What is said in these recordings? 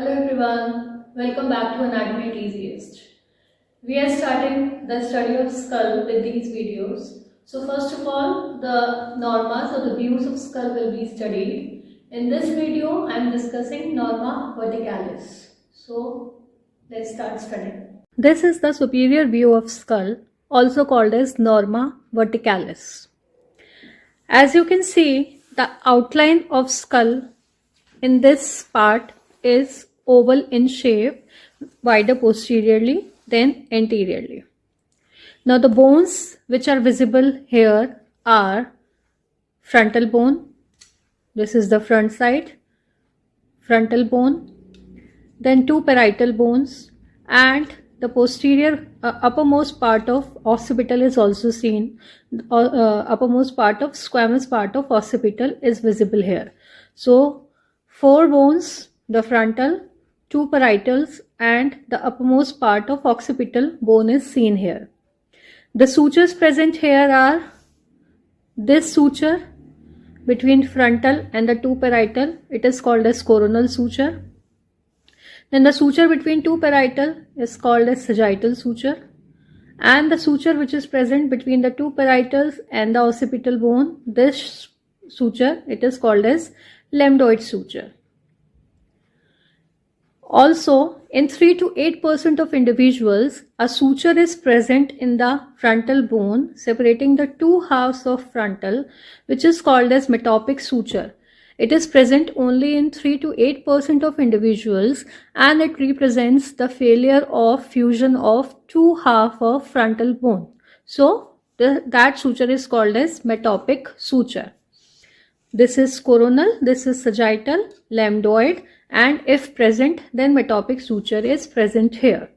Hello everyone, welcome back to Anatomy at Easiest. We are starting the study of skull with these videos. So first of all, the normas or the views of skull will be studied. In this video, I am discussing norma verticalis. So let's start studying. This is the superior view of skull, also called as norma verticalis. As you can see, the outline of skull in this part is oval in shape, wider posteriorly than anteriorly. Now the bones which are visible here are frontal bone, this is the front side, frontal bone, then two parietal bones, and the posterior uppermost part of occipital is also seen. Uppermost part of squamous part of occipital is visible here. So four bones, the frontal, two parietals, and the uppermost part of occipital bone is seen here. The sutures present here are this suture between frontal and the two parietal. It is called as coronal suture. Then the suture between two parietal is called as sagittal suture. And the suture which is present between the two parietals and the occipital bone, this suture, it is called as lambdoid suture. Also, in 3 to 8% of individuals, a suture is present in the frontal bone separating the two halves of frontal, which is called as metopic suture. It is present only in 3 to 8% of individuals, and it represents the failure of fusion of two halves of frontal bone. So, that suture is called as metopic suture. This is coronal, this is sagittal, lambdoid, and if present, then metopic suture is present here.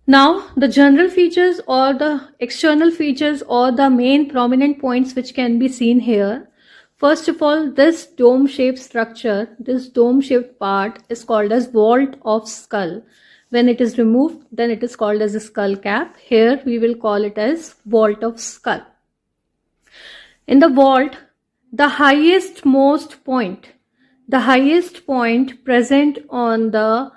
Now, the general features or the external features or the main prominent points which can be seen here. First of all, this dome-shaped structure, this dome-shaped part is called as vault of skull. When it is removed, then it is called as a skull cap. Here, we will call it as vault of skull. In the vault, the highest point present on the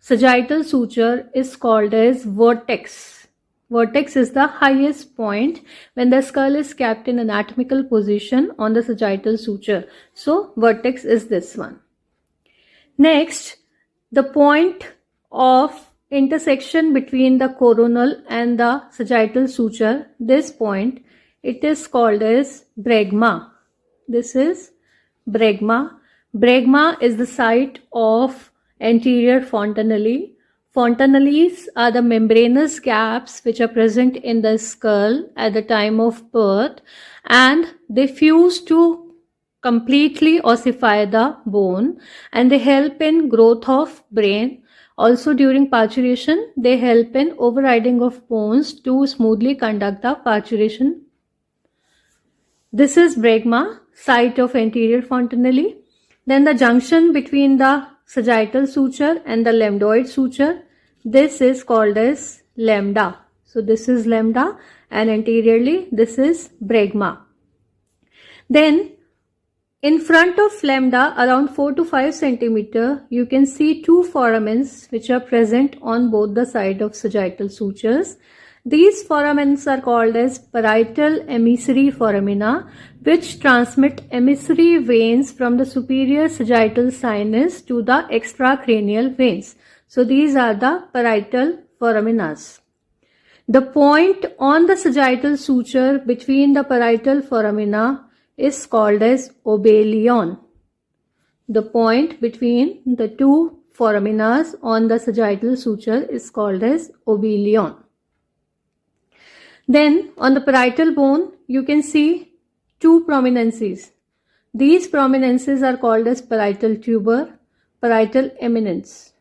sagittal suture is called as vertex. Vertex is the highest point when the skull is kept in anatomical position on the sagittal suture. So, vertex is this one. Next, the point of intersection between the coronal and the sagittal suture, this point, it is called as bregma. This is bregma. Bregma is the site of anterior fontanelle. Fontanelles are the membranous gaps which are present in the skull at the time of birth, and they fuse to completely ossify the bone, and they help in growth of brain. Also during parturition, they help in overriding of bones to smoothly conduct the parturition. This is bregma, site of anterior fontanelle. Then the junction between the sagittal suture and the lambdoid suture, this is called as lambda. So this is lambda, and anteriorly this is bregma. Then in front of lambda, around 4 to 5 centimeter, you can see two foramens which are present on both the sides of sagittal sutures. These foramens are called as parietal emissary foramina, which transmit emissary veins from the superior sagittal sinus to the extracranial veins. So these are the parietal foraminas. The point on the sagittal suture between the parietal foramina is called as obelion. The point between the two foraminas on the sagittal suture is called as obelion. Then on the parietal bone, you can see two prominences. These prominences are called as parietal tuber, parietal eminence.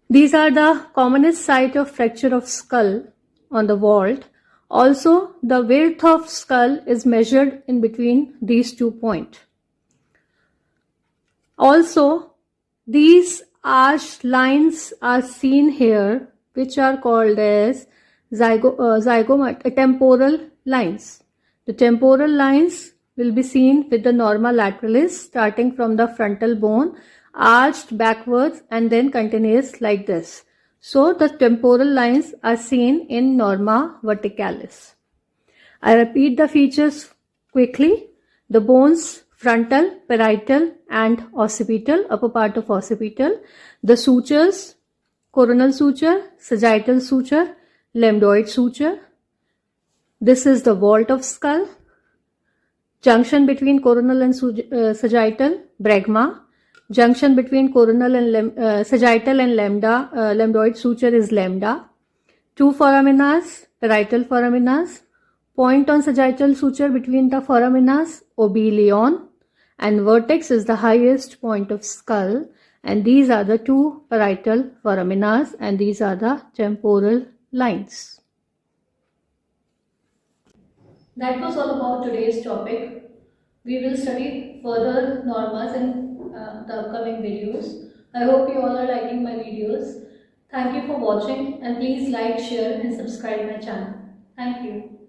These are the commonest site of fracture of skull on the vault. Also, the width of skull is measured in between these 2 points. Also, these arched lines are seen here, which are called as temporal lines. The temporal lines will be seen with the norma lateralis starting from the frontal bone arched backwards and then continuous like this. So the temporal lines are seen in norma verticalis. I repeat the features quickly. The bones frontal, parietal and occipital, upper part of occipital. The sutures, coronal suture, sagittal suture, lambdoid suture. This is the vault of skull. Junction between coronal and sagittal, bregma. Junction between coronal and sagittal and lambdoid suture is lambda. Two foraminas, parietal foraminas. Point on sagittal suture between the foraminas, oblivion, and vertex is the highest point of skull, and these are the two parietal foraminas and these are the temporal lines. That was all about today's topic. We will study further normas in the upcoming videos. I hope you all are liking my videos. Thank you for watching and please like, share and subscribe my channel. Thank you.